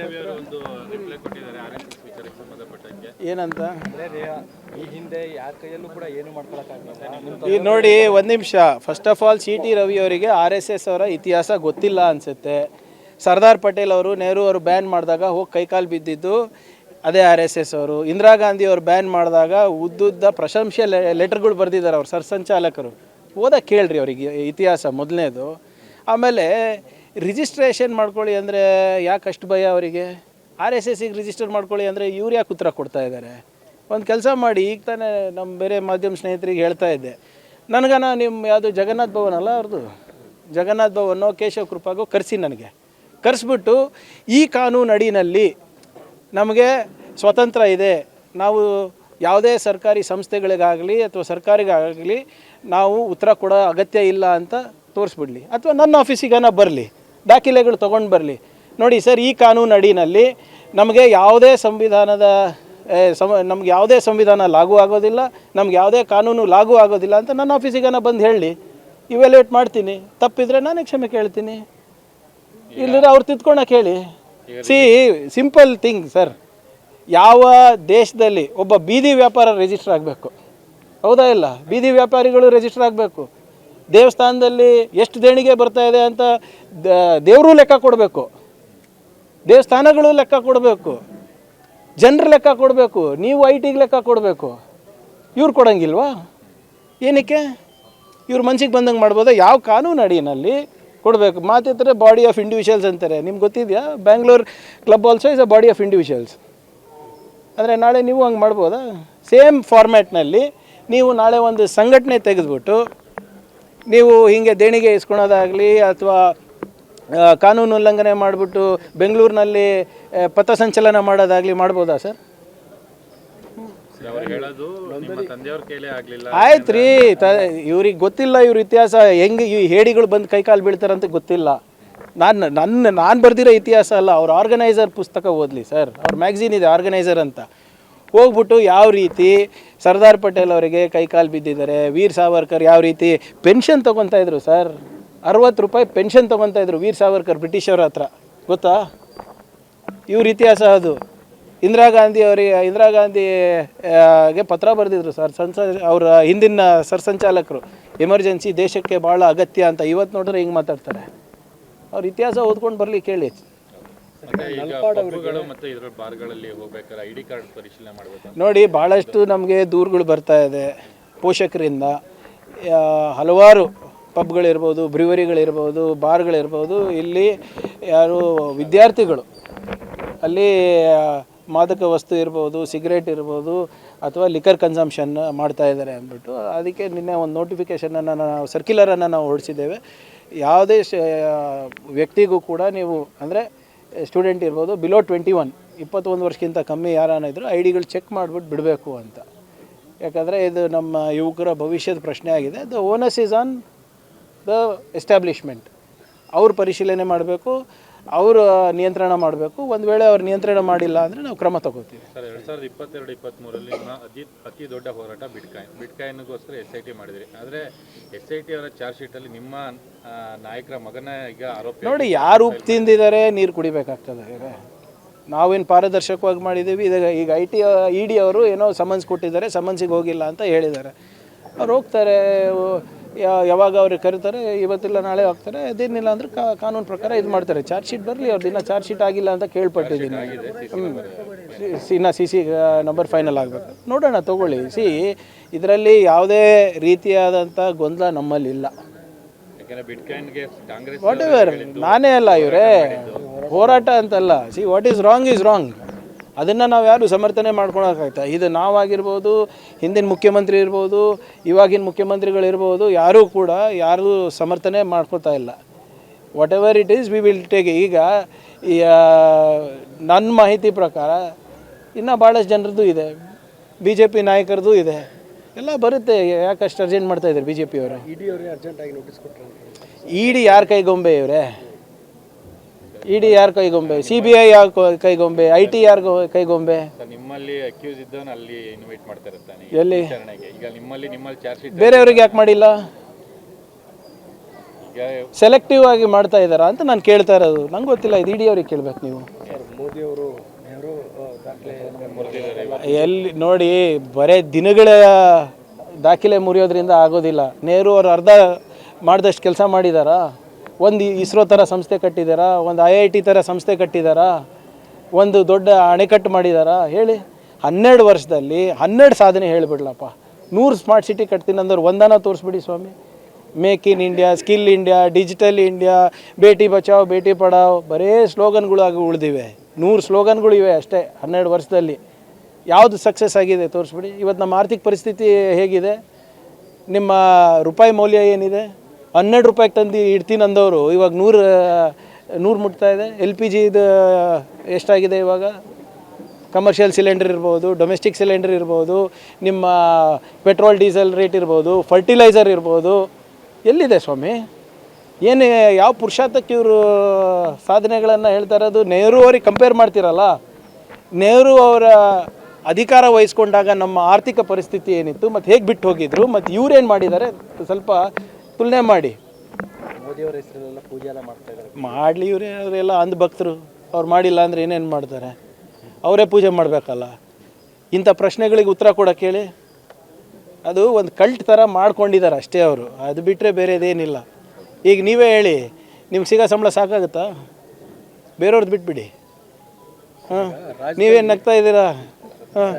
ರವಿ ಅವರು ಒಂದು ರಿಪ್ಲೈ ಕೊಟ್ಟಿದ್ದಾರೆ ಆರ್ಎಸ್ಎಸ್ ವಿಚಾರಕ್ಕೆ ಸಂಬಂಧಪಟ್ಟಂಗೆ. ಏನಂತ ಈ ಹಿಂದೆ ಯಾರ ಕೈಯಲ್ಲೂ ಕೂಡ ಏನು ಮಾಡ್ಕೊಳಕ್ಕಾಗಲ್ಲ. ಈಗ ನೋಡಿ ಒಂದು ನಿಮಿಷ, first of all C T Ravi ಅವರಿಗೆ RSS ಅವರ ಇತಿಹಾಸ ಗೊತ್ತಿಲ್ಲ ಅನಿಸುತ್ತೆ. ಸರ್ದಾರ್ ಪಟೇಲ್ ಅವರು ನೆಹರು ಅವರು ಬ್ಯಾನ್ ಮಾಡಿದಾಗ ಹೋಗಿ ಕೈಕಾಲು ಬಿದ್ದಿದ್ದು ಅದೇ RSS ಅವರು. ಇಂದಿರಾ ಗಾಂಧಿ ಅವರು ಬ್ಯಾನ್ ಮಾಡಿದಾಗ ಉದ್ದುದ್ದ ಪ್ರಶಂಸೆ ಲೆಟರ್ಗಳು ಬರೆದಿದ್ದಾರೆ ಅವ್ರು ಸರ್ಸಂಚಾಲಕರು. ಓದಕ್ಕೆ ಕೇಳ್ರಿ ಅವರಿಗೆ ಇತಿಹಾಸ ಮೊದಲನೇದು. ಆಮೇಲೆ ರಿಜಿಸ್ಟ್ರೇಷನ್ ಮಾಡ್ಕೊಳ್ಳಿ ಅಂದರೆ ಯಾಕೆ ಅಷ್ಟು ಭಯ ಅವರಿಗೆ? RSSಗೆ ರಿಜಿಸ್ಟರ್ ಮಾಡ್ಕೊಳ್ಳಿ ಅಂದರೆ ಇವ್ರು ಯಾಕೆ ಉತ್ತರ ಕೊಡ್ತಾ ಇದ್ದಾರೆ? ಒಂದು ಕೆಲಸ ಮಾಡಿ, ಈಗ ತಾನೇ ನಮ್ಮ ಬೇರೆ ಮಾಧ್ಯಮ ಸ್ನೇಹಿತರಿಗೆ ಹೇಳ್ತಾ ಇದ್ದೆ, ನನಗನ ನಿಮ್ಮ ಯಾವುದು ಜಗನ್ನಾಥ್ ಭವನ್ ಅಲ್ಲ ಅವ್ರದ್ದು, ಜಗನ್ನಾಥ್ ಭವನೋ ಕೇಶವ ಕೃಪಾಗೋ ಕರೆಸಿ, ನನಗೆ ಕರೆಸ್ಬಿಟ್ಟು ಈ ಕಾನೂನು ಅಡಿನಲ್ಲಿ ನಮಗೆ ಸ್ವತಂತ್ರ ಇದೆ, ನಾವು ಯಾವುದೇ ಸರ್ಕಾರಿ ಸಂಸ್ಥೆಗಳಿಗಾಗಲಿ ಅಥವಾ ಸರ್ಕಾರಿಗಾಗಲಿ ನಾವು ಉತ್ತರ ಕೊಡೋ ಅಗತ್ಯ ಇಲ್ಲ ಅಂತ ತೋರಿಸ್ಬಿಡ್ಲಿ, ಅಥವಾ ನನ್ನ ಆಫೀಸಿಗನ ಬರಲಿ, ದಾಖಲೆಗಳು ತೊಗೊಂಡು ಬರಲಿ. ನೋಡಿ ಸರ್, ಈ ಕಾನೂನು ಅಡಿನಲ್ಲಿ ನಮಗೆ ಯಾವುದೇ ನಮ್ಗೆ ಯಾವುದೇ ಸಂವಿಧಾನ ಲಾಗೂ ಆಗೋದಿಲ್ಲ, ನಮ್ಗೆ ಯಾವುದೇ ಕಾನೂನು ಲಾಗೂ ಆಗೋದಿಲ್ಲ ಅಂತ ನನ್ನ ಆಫೀಸಿಗನ ಬಂದು ಹೇಳಿ, ಇವ್ಯಾಲ್ಯೂಯೇಟ್ ಮಾಡ್ತೀನಿ. ತಪ್ಪಿದರೆ ನಾನೇ ಕ್ಷಮೆ ಕೇಳ್ತೀನಿ, ಇಲ್ಲದ್ರೆ ಅವ್ರು ತಿದ್ಕೊಳಕ್ಕೆ ಹೇಳಿ. Simple thing sir. ಯಾವ ದೇಶದಲ್ಲಿ ಒಬ್ಬ ಬೀದಿ ವ್ಯಾಪಾರ ರಿಜಿಸ್ಟರ್ ಆಗಬೇಕು, ಹೌದಾ ಇಲ್ಲ? ಬೀದಿ ವ್ಯಾಪಾರಿಗಳು ರಿಜಿಸ್ಟರ್ ಆಗಬೇಕು. ದೇವಸ್ಥಾನದಲ್ಲಿ ಎಷ್ಟು ದೇಣಿಗೆ ಬರ್ತಾ ಇದೆ ಅಂತ ದೇವರು ಲೆಕ್ಕ ಕೊಡಬೇಕು, ದೇವಸ್ಥಾನಗಳು ಲೆಕ್ಕ ಕೊಡಬೇಕು, ಜನರು ಲೆಕ್ಕ ಕೊಡಬೇಕು, ನೀವು ITಗೆ ಲೆಕ್ಕ ಕೊಡಬೇಕು. ಇವ್ರು ಕೊಡೋಂಗಿಲ್ವಾ? ಏನಕ್ಕೆ? ಇವ್ರ ಮನ್ಸಿಗೆ ಬಂದಂಗೆ ಮಾಡ್ಬೋದಾ? ಯಾವ ಕಾನೂನು ಅಡಿನಲ್ಲಿ ಕೊಡಬೇಕು? ಮಾತಿದ್ರೆ ಬಾಡಿ ಆಫ್ ಇಂಡಿವಿಜುವಲ್ಸ್ ಅಂತಾರೆ. ನಿಮ್ಗೆ ಗೊತ್ತಿದೆಯಾ? Bangalore club also is a body of individuals. ಅಂದರೆ ನಾಳೆ ನೀವು ಹಂಗೆ ಮಾಡ್ಬೋದಾ? ಸೇಮ್ ಫಾರ್ಮ್ಯಾಟ್ನಲ್ಲಿ ನೀವು ನಾಳೆ ಒಂದು ಸಂಘಟನೆ ತೆಗೆದುಬಿಟ್ಟು ನೀವು ಹೀಗೆ ದೇಣಿಗೆ ಇಸ್ಕೊಳೋದಾಗಲಿ ಅಥವಾ ಕಾನೂನು ಉಲ್ಲಂಘನೆ ಮಾಡಿಬಿಟ್ಟು ಬೆಂಗಳೂರಿನಲ್ಲಿ ಪಥಸಂಚಲನ ಮಾಡೋದಾಗಲಿ ಮಾಡ್ಬೋದಾ ಸರ್? ಆಯ್ತು ರೀ, ಇವ್ರಿಗೆ ಗೊತ್ತಿಲ್ಲ, ಇವ್ರ ಇತಿಹಾಸ ಹೆಂಗೆ ಈ ಹೇಡಿಗಳು ಬಂದು ಕೈಕಾಲು ಬೀಳ್ತಾರಂತ ಗೊತ್ತಿಲ್ಲ. ನಾನು ಬರೆದಿರೋ ಇತಿಹಾಸ ಅಲ್ಲ, ಅವ್ರ ಆರ್ಗನೈಸರ್ ಪುಸ್ತಕ ಓದಲಿ ಸರ್. ಅವ್ರ ಮ್ಯಾಗ್ಝಿನ್ ಇದೆ ಆರ್ಗನೈಸರ್ ಅಂತ, ಹೋಗ್ಬಿಟ್ಟು ಯಾವ ರೀತಿ ಸರ್ದಾರ್ ಪಟೇಲ್ ಅವರಿಗೆ ಕೈಕಾಲು ಬಿದ್ದಿದ್ದಾರೆ, ವೀರ್ ಸಾವರ್ಕರ್ ಯಾವ ರೀತಿ ಪೆನ್ಷನ್ ತೊಗೊತಾ ಇದ್ರು ಸರ್, 60 ರೂಪಾಯಿ ಪೆನ್ಷನ್ ತೊಗೊತಾ ಇದ್ರು ವೀರ್ ಸಾವರ್ಕರ್ ಬ್ರಿಟಿಷರ ಹತ್ರ, ಗೊತ್ತಾ? ಇವ್ರ ಇತಿಹಾಸ ಅದು. ಇಂದಿರಾ ಗಾಂಧಿಗೆ ಪತ್ರ ಬರೆದಿದ್ರು ಸರ್ ಅವರ ಹಿಂದಿನ ಸರ್ಸಂಚಾಲಕರು, ಎಮರ್ಜೆನ್ಸಿ ದೇಶಕ್ಕೆ ಭಾಳ ಅಗತ್ಯ ಅಂತ. ಇವತ್ತು ನೋಡಿದ್ರೆ ಹಿಂಗೆ ಮಾತಾಡ್ತಾರೆ. ಅವ್ರ ಇತಿಹಾಸ ಓದ್ಕೊಂಡು ಬರಲಿ, ಕೇಳಿ. ನೋಡಿ, ಭಾಳಷ್ಟು ನಮಗೆ ದೂರುಗಳು ಬರ್ತಾ ಇದೆ ಪೋಷಕರಿಂದ. ಹಲವಾರು ಪಬ್ಗಳಿರ್ಬೋದು, ಬ್ರಿವರಿಗಳಿರ್ಬೋದು, ಬಾರ್ಗಳಿರ್ಬೋದು, ಇಲ್ಲಿ ಯಾರು ವಿದ್ಯಾರ್ಥಿಗಳು ಅಲ್ಲಿ ಮಾದಕ ವಸ್ತು ಇರ್ಬೋದು, ಸಿಗರೇಟ್ ಇರ್ಬೋದು, ಅಥವಾ ಲಿಕರ್ ಕನ್ಸಂಪ್ಷನ್ ಮಾಡ್ತಾ ಇದ್ದಾರೆ ಅಂದ್ಬಿಟ್ಟು ಅದಕ್ಕೆ ನಿನ್ನೆ ಒಂದು ನೋಟಿಫಿಕೇಷನನ್ನು ನಾವು ಸರ್ಕ್ಯುಲರನ್ನು ನಾವು ಹೊರಡಿಸಿದ್ದೇವೆ. ಯಾವುದೇ ವ್ಯಕ್ತಿಗೂ ಕೂಡ ನೀವು ಅಂದರೆ ಸ್ಟೂಡೆಂಟ್ ಇರ್ಬೋದು, ಬಿಲೋ 21 ವರ್ಷಕ್ಕಿಂತ ಕಮ್ಮಿ ಯಾರಾನ ಇದ್ದರೂ IDಗಳು ಚೆಕ್ ಮಾಡಿಬಿಟ್ಟು ಬಿಡಬೇಕು ಅಂತ. ಯಾಕಂದರೆ ಇದು ನಮ್ಮ ಯುವಕರ ಭವಿಷ್ಯದ ಪ್ರಶ್ನೆ ಆಗಿದೆ. The ಓನಸ್ is on the establishment. ಅವ್ರು ಪರಿಶೀಲನೆ ಮಾಡಬೇಕು, ಅವರು ನಿಯಂತ್ರಣ ಮಾಡಬೇಕು. ಒಂದು ವೇಳೆ ಅವ್ರು ನಿಯಂತ್ರಣ ಮಾಡಿಲ್ಲ ಅಂದರೆ ನಾವು ಕ್ರಮ ತಗೋತೀವಿ. ಸರ್, 2022-23 ಅತಿ ದೊಡ್ಡ ಹೋರಾಟ ಬಿಟ್ಕಾಯಿನ್ಗೋಸ್ಕರ SIT ಮಾಡಿದ್ರಿ. ಆದರೆ SIT ಅವರ ಚಾರ್ಜ್ ಶೀಟಲ್ಲಿ ನಿಮ್ಮ ನಾಯಕರ ಮಗನ ಈಗ ಆರೋಪ. ನೋಡಿ, ಯಾರು ಉಪ್ಪು ತಿಂದಿದ್ದಾರೆ ನೀರು ಕುಡಿಬೇಕಾಗ್ತದೆ. ನಾವೇನು ಪಾರದರ್ಶಕವಾಗಿ ಮಾಡಿದ್ದೀವಿ. ಈಗ ED ಅವರು ಏನೋ ಸಮನ್ಸ್ ಕೊಟ್ಟಿದ್ದಾರೆ, ಸಮನ್ಸಿಗೆ ಹೋಗಿಲ್ಲ ಅಂತ ಹೇಳಿದ್ದಾರೆ. ಅವ್ರು ಹೋಗ್ತಾರೆ, ಯಾವಾಗ ಅವ್ರಿಗೆ ಕರೀತಾರೆ, ಇವತ್ತಿಲ್ಲ ನಾಳೆ ಹೋಗ್ತಾರೆ. ಅದೇನಿಲ್ಲ ಅಂದರೆ ಕಾನೂನು ಪ್ರಕಾರ ಇದು ಮಾಡ್ತಾರೆ. ಚಾರ್ಜ್ ಶೀಟ್ ಬರಲಿ, ಅವ್ರದ್ದು ಇನ್ನೂ ಚಾರ್ಜ್ ಶೀಟ್ ಆಗಿಲ್ಲ ಅಂತ ಕೇಳ್ಪಟ್ಟಿದ್ದೀನಿ. ಇನ್ನು CC ನಂಬರ್ ಫೈನಲ್ ಆಗಬೇಕು, ನೋಡೋಣ, ತೊಗೊಳ್ಳಿ. ಇದರಲ್ಲಿ ಯಾವುದೇ ರೀತಿಯಾದಂಥ ಗೊಂದಲ ನಮ್ಮಲ್ಲಿಲ್ಲ. ವಾಟ್ ಎವರ್, ನಾನೇ ಅಲ್ಲ ಇವರೇ ಹೋರಾಟ ಅಂತಲ್ಲ. What is wrong is wrong. ಅದನ್ನು ನಾವು ಯಾರು ಸಮರ್ಥನೆ ಮಾಡ್ಕೊಳಕ್ಕಾಗ್ತಾ? ಇದು ನಾವಾಗಿರ್ಬೋದು, ಹಿಂದಿನ ಮುಖ್ಯಮಂತ್ರಿ ಇರ್ಬೋದು, ಇವಾಗಿನ ಮುಖ್ಯಮಂತ್ರಿಗಳಿರ್ಬೋದು, ಯಾರೂ ಕೂಡ ಯಾರೂ ಸಮರ್ಥನೆ ಮಾಡ್ಕೊತಾ ಇಲ್ಲ. What ever it is we will take. ಈಗ ನನ್ನ ಮಾಹಿತಿ ಪ್ರಕಾರ ಇನ್ನೂ ಭಾಳಷ್ಟು ಜನರದ್ದು ಇದೆ, BJP ನಾಯಕರದ್ದು ಇದೆ, ಎಲ್ಲ ಬರುತ್ತೆ. ಯಾಕಷ್ಟು ಅರ್ಜೆಂಟ್ ಮಾಡ್ತಾ ಇದ್ದಾರೆ BJP ಅವರು? ED ಯಾರ ಕೈಗೊಂಬೆ ಇವರೇ? ED ಯಾರ ಕೈಗೊಂಬೆ? CBI ಯಾರ ಕೈಗೊಂಬೆ? IT ಯಾರ ಕೈಗೊಂಬೆ? ನಿಮ್ಮಲ್ಲಿ ಅಕ್ಯೂಸ್ ಇದ್ದವನು ಅಲ್ಲಿ ಇನ್ವೈಟ್ ಮಾಡ್ತಾ ಇರ್ತಾನೆ ಎಲ್ಲಿ? ಈಗ ನಿಮ್ಮಲ್ಲಿ ಚಾರ್ಜ್ ಶೀಟ್ ಬೇರೆಯವ್ರಿಗೆ ಯಾಕೆ ಮಾಡಿಲ್ಲ? ಸೆಲೆಕ್ಟಿವ್ ಆಗಿ ಮಾಡ್ತಾ ಇದ್ದಾರಾ ಅಂತ ನಾನು ಕೇಳ್ತಾ ಇರೋದು. ನಂಗೆ ಗೊತ್ತಿಲ್ಲ, ಇದು ED ಅವ್ರಿಗೆ ಕೇಳಬೇಕು ನೀವು. ಮೋದಿಯವರು ನೆಹರು ದಾಖಲೆ ಎಲ್ಲಿ ನೋಡಿ, ಬರೇ ದಿನಗಳ ದಾಖಲೆ ಮುರಿಯೋದ್ರಿಂದ ಆಗೋದಿಲ್ಲ. ನೆಹರು ಅವರು ಅರ್ಧ ಮಾಡಿದಷ್ಟು ಕೆಲಸ ಮಾಡಿದಾರಾ? ಒಂದು ಇಸ್ರೋ ಥರ ಸಂಸ್ಥೆ ಕಟ್ಟಿದಾರಾ? ಒಂದು IIT ಥರ ಸಂಸ್ಥೆ ಕಟ್ಟಿದಾರಾ? ಒಂದು ದೊಡ್ಡ ಅಣೆಕಟ್ಟು ಮಾಡಿದಾರಾ? ಹೇಳಿ. 12 ವರ್ಷದಲ್ಲಿ 12 ಸಾಧನೆ ಹೇಳಿಬಿಡ್ಲಪ್ಪ. 100 ಸ್ಮಾರ್ಟ್ ಸಿಟಿ ಕಟ್ತೀನಿ ಅಂದವ್ರು ಒಂದನ ತೋರಿಸ್ಬಿಡಿ ಸ್ವಾಮಿ. Make in India, skill India, digital India, Beti Bachao Beti ಪಡಾವ್, ಬರೇ ಸ್ಲೋಗನ್ಗಳಾಗಿ ಉಳಿದಿವೆ. 100 ಸ್ಲೋಗನ್ಗಳು ಇವೆ ಅಷ್ಟೇ 12 ವರ್ಷದಲ್ಲಿ. ಯಾವುದು ಸಕ್ಸಸ್ ಆಗಿದೆ ತೋರಿಸ್ಬಿಡಿ. ಇವತ್ತು ನಮ್ಮ ಆರ್ಥಿಕ ಪರಿಸ್ಥಿತಿ ಹೇಗಿದೆ? ನಿಮ್ಮ ರೂಪಾಯಿ ಮೌಲ್ಯ ಏನಿದೆ? 12 ರೂಪಾಯಿಗೆ ತಂದು ಇಡ್ತೀನಿ ಅಂದವರು ಇವಾಗ 100 ಮುಟ್ತಾ ಇದೆ. LPG ಇದು ಎಷ್ಟಾಗಿದೆ ಇವಾಗ? ಕಮರ್ಷಿಯಲ್ ಸಿಲಿಂಡರ್ ಇರ್ಬೋದು, ಡೊಮೆಸ್ಟಿಕ್ ಸಿಲಿಂಡರ್ ಇರ್ಬೋದು, ನಿಮ್ಮ ಪೆಟ್ರೋಲ್ ಡೀಸೆಲ್ ರೇಟ್ ಇರ್ಬೋದು, ಫರ್ಟಿಲೈಸರ್ ಇರ್ಬೋದು. ಎಲ್ಲಿದೆ ಸ್ವಾಮಿ? ಏನು ಯಾವ ಪುರುಷಾರ್ಥಕ್ಕೆ ಇವರು ಸಾಧನೆಗಳನ್ನು ಹೇಳ್ತಾ ಇರೋದು? ನೆಹರು ಅವ್ರಿಗೆ ಕಂಪೇರ್ ಮಾಡ್ತೀರಲ್ಲ. ನೆಹರು ಅವರ ಅಧಿಕಾರ ವಹಿಸ್ಕೊಂಡಾಗ ನಮ್ಮ ಆರ್ಥಿಕ ಪರಿಸ್ಥಿತಿ ಏನಿತ್ತು ಮತ್ತು ಹೇಗೆ ಬಿಟ್ಟು ಹೋಗಿದ್ರು ಮತ್ತು ಇವ್ರೇನು ಮಾಡಿದ್ದಾರೆ ಸ್ವಲ್ಪ ತುಲನೆ ಮಾಡಿ. ಮೋದಿಯವರ ಹೆಸರಲ್ಲೆಲ್ಲ ಪೂಜೆ ಎಲ್ಲ ಮಾಡ್ತಾ ಇದ್ದಾರೆ. ಮಾಡಲಿ, ಅವರೆಲ್ಲ ಅಂಧಭಕ್ತರು. ಅವ್ರು ಮಾಡಿಲ್ಲ ಅಂದರೆ ಏನೇನು ಮಾಡ್ತಾರೆ? ಅವರೇ ಪೂಜೆ ಮಾಡಬೇಕಲ್ಲ. ಇಂಥ ಪ್ರಶ್ನೆಗಳಿಗೆ ಉತ್ತರ ಕೊಡೋಕೆ ಹೇಳಿ. ಅದು ಒಂದು ಕಲ್ಟ್ ಥರ ಮಾಡ್ಕೊಂಡಿದ್ದಾರೆ ಅಷ್ಟೇ ಅವರು. ಅದು ಬಿಟ್ಟರೆ ಬೇರೆದೇನಿಲ್ಲ. ಈಗ ನೀವೇ ಹೇಳಿ, ನಿಮ್ಗೆ ಸಿಗೋ ಸಂಬಳ ಸಾಕಾಗುತ್ತಾ? ಬೇರೆಯವ್ರದ್ದು ಬಿಟ್ಬಿಡಿ. ಹಾಂ, ನೀವೇನು ನಗ್ತಾ ಇದ್ದೀರಾ? ಹಾಂ,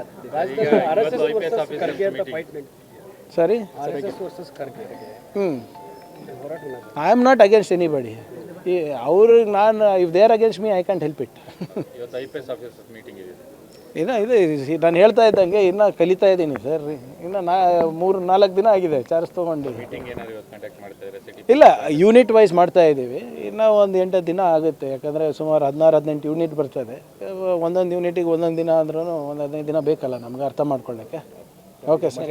ಸರಿ. I am not against anybody. ಅವ್ರಿಗೆ if they are against me, I can't help it. ಇವತ್ತು IPS ಆಫೀಸರ್ಸ್ ಮೀಟಿಂಗ್ ಇದೆ. ಇದೆ ನಾನು ಹೇಳ್ತಾ ಇದ್ದಂಗೆ ಇನ್ನೂ ಕಲಿತಾ ಇದ್ದೀನಿ ಸರ್. ಇನ್ನು 3-4 ದಿನ ಆಗಿದೆ ಚಾರ್ಜ್ ತೊಗೊಂಡು. ಮೀಟಿಂಗ್ ಏನಾದ್ರು ಇವತ್ತು ಕಾಂಟ್ಯಾಕ್ಟ್ ಮಾಡ್ತಾ ಇದ್ದಾರೆ ಸಿಟಿ? ಇಲ್ಲ, ಯೂನಿಟ್ ವೈಸ್ ಮಾಡ್ತಾ ಇದ್ದೀವಿ. ಇನ್ನೂ ಒಂದು 8 ದಿನ ಆಗುತ್ತೆ. ಯಾಕಂದರೆ ಸುಮಾರು 16-18 ಯೂನಿಟ್ ಬರ್ತದೆ. ಒಂದೊಂದು ಯೂನಿಟಿಗೆ ಒಂದೊಂದು ದಿನ ಅಂದ್ರೂ ಒಂದು 15 ದಿನ ಬೇಕಲ್ಲ ನಮ್ಗೆ ಅರ್ಥ ಮಾಡ್ಕೊಳ್ಳೋಕ್ಕೆ. Okay sir.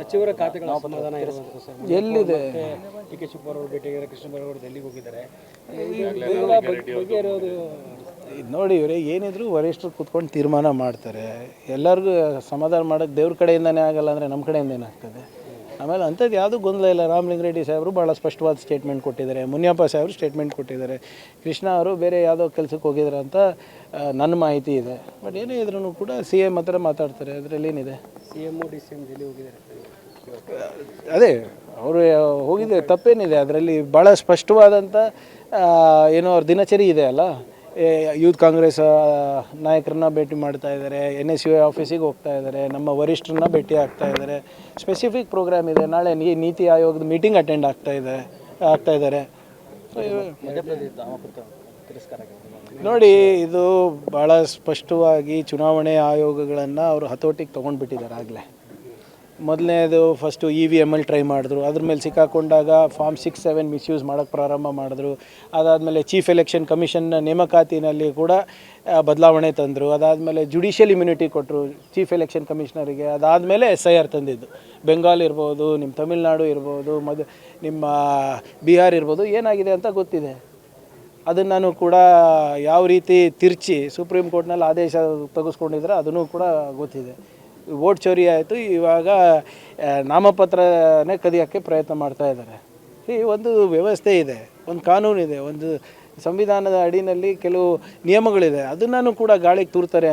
ಸಚಿವರ ಖಾತೆಗಳ ಸಮಾಧಾನ ಇರುವಂಥ ಸರ್ ಎಲ್ಲಿದೆ? DK ಶಿವಕುಮಾರ್ ಅವರು ಭೇಟಿಯಾಗಿದ್ದಾರೆ. ಕೃಷ್ಣ ಬೈರೇಗೌಡ ಡೆಲ್ಲಿಗೆ ಹೋಗಿದ್ದಾರೆ. ಇದು ನೋಡಿ, ಇವರೇ ಏನಿದ್ರು ವರಿಷ್ಠರು ಕೂತ್ಕೊಂಡು ತೀರ್ಮಾನ ಮಾಡ್ತಾರೆ. ಎಲ್ಲರಿಗೂ ಸಮಾಧಾನ ಮಾಡೋಕ್ಕೆ ದೇವ್ರ ಕಡೆಯಿಂದನೇ ಆಗಲ್ಲ ಅಂದರೆ ನಮ್ಮ ಕಡೆಯಿಂದ ಏನಾಗ್ತದೆ? ಆಮೇಲೆ ಅಂಥದ್ದು ಯಾವುದೂ ಗೊಂದಲ ಇಲ್ಲ. ರಾಮಲಿಂಗಾರೆಡ್ಡಿ ಸಾಹೇಬರು ಭಾಳ ಸ್ಪಷ್ಟವಾದ ಸ್ಟೇಟ್ಮೆಂಟ್ ಕೊಟ್ಟಿದ್ದಾರೆ. ಮುನಿಯಪ್ಪ ಸಾಹೇಬರು ಸ್ಟೇಟ್ಮೆಂಟ್ ಕೊಟ್ಟಿದ್ದಾರೆ. ಕೃಷ್ಣ ಅವರು ಬೇರೆ ಯಾವುದೋ ಕೆಲಸಕ್ಕೆ ಹೋಗಿದ್ದಾರೆ ಅಂತ ನನ್ನ ಮಾಹಿತಿ ಇದೆ. ಬಟ್ ಏನೇ ಇದ್ರೂ ಕೂಡ CM ಹತ್ರ ಮಾತಾಡ್ತಾರೆ. ಅದರಲ್ಲಿ ಏನಿದೆ? CM DCM ಡೆಲ್ಲಿ ಹೋಗಿದ್ದಾರೆ. ಅದೇ ಅವರು ಹೋಗಿದ್ದೆ, ತಪ್ಪೇನಿದೆ ಅದರಲ್ಲಿ? ಭಾಳ ಸ್ಪಷ್ಟವಾದಂಥ ಏನೋ ಅವ್ರ ದಿನಚರಿ ಇದೆ ಅಲ್ಲ. ಯೂತ್ ಕಾಂಗ್ರೆಸ್ ನಾಯಕರನ್ನ ಭೇಟಿ ಮಾಡ್ತಾ ಇದ್ದಾರೆ, NSUI ಆಫೀಸಿಗೆ ಹೋಗ್ತಾ ಇದ್ದಾರೆ, ನಮ್ಮ ವರಿಷ್ಠರನ್ನ ಭೇಟಿ ಆಗ್ತಾ ಇದ್ದಾರೆ. ಸ್ಪೆಸಿಫಿಕ್ ಪ್ರೋಗ್ರಾಮ್ ಇದೆ. ನಾಳೆ ನೀತಿ ಆಯೋಗದ ಮೀಟಿಂಗ್ ಅಟೆಂಡ್ ಆಗ್ತಾ ಇದ್ದಾರೆ. ನೋಡಿ, ಇದು ಭಾಳ ಸ್ಪಷ್ಟವಾಗಿ ಚುನಾವಣೆ ಆಯೋಗಗಳನ್ನು ಅವರು ಹತೋಟಿಗೆ ತೊಗೊಂಡ್ಬಿಟ್ಟಿದ್ದಾರೆ ಆಗಲೇ. ಮೊದಲನೇದು ಫಸ್ಟು EVMಲ್ಲಿ ಟ್ರೈ ಮಾಡಿದ್ರು. ಅದ್ರ ಮೇಲೆ ಸಿಕ್ಕಾಕೊಂಡಾಗ ಫಾರ್ಮ್ 6-7 ಮಿಸ್ಯೂಸ್ ಮಾಡೋಕ್ಕೆ ಪ್ರಾರಂಭ ಮಾಡಿದ್ರು. ಅದಾದಮೇಲೆ ಚೀಫ್ ಎಲೆಕ್ಷನ್ ಕಮಿಷನ್ ನೇಮಕಾತಿನಲ್ಲಿ ಕೂಡ ಬದಲಾವಣೆ ತಂದರು. ಅದಾದಮೇಲೆ ಜುಡಿಷಿಯಲ್ ಇಮ್ಯುನಿಟಿ ಕೊಟ್ಟರು ಚೀಫ್ ಎಲೆಕ್ಷನ್ ಕಮಿಷನರಿಗೆ. ಅದಾದಮೇಲೆ SIR ತಂದಿದ್ದು. ಬೆಂಗಾಲ್ ಇರ್ಬೋದು, ನಿಮ್ಮ ತಮಿಳ್ನಾಡು ಇರ್ಬೋದು, ನಿಮ್ಮ ಬಿಹಾರ್ ಇರ್ಬೋದು. ಏನಾಗಿದೆ ಅಂತ ಗೊತ್ತಿದೆ. ಅದನ್ನು ಕೂಡ ಯಾವ ರೀತಿ ತಿರ್ಚಿ ಸುಪ್ರೀಂ ಕೋರ್ಟ್ನಲ್ಲಿ ಆದೇಶ ತೆಗೆಸ್ಕೊಂಡಿದ್ರೆ ಅದನ್ನು ಕೂಡ ಗೊತ್ತಿದೆ. ವೋಟ್ ಚೋರಿ ಆಯಿತು. ಇವಾಗ ನಾಮಪತ್ರನೇ ಕದಿಯೋಕ್ಕೆ ಪ್ರಯತ್ನ ಮಾಡ್ತಾ ಇದ್ದಾರೆ. ಒಂದು ವ್ಯವಸ್ಥೆ ಇದೆ, ಒಂದು ಕಾನೂನಿದೆ, ಒಂದು ಸಂವಿಧಾನದ ಅಡಿನಲ್ಲಿ ಕೆಲವು ನಿಯಮಗಳಿದೆ. ಅದನ್ನು ಕೂಡ ಗಾಳಿಗೆ ತೂರ್ತಾರೆ.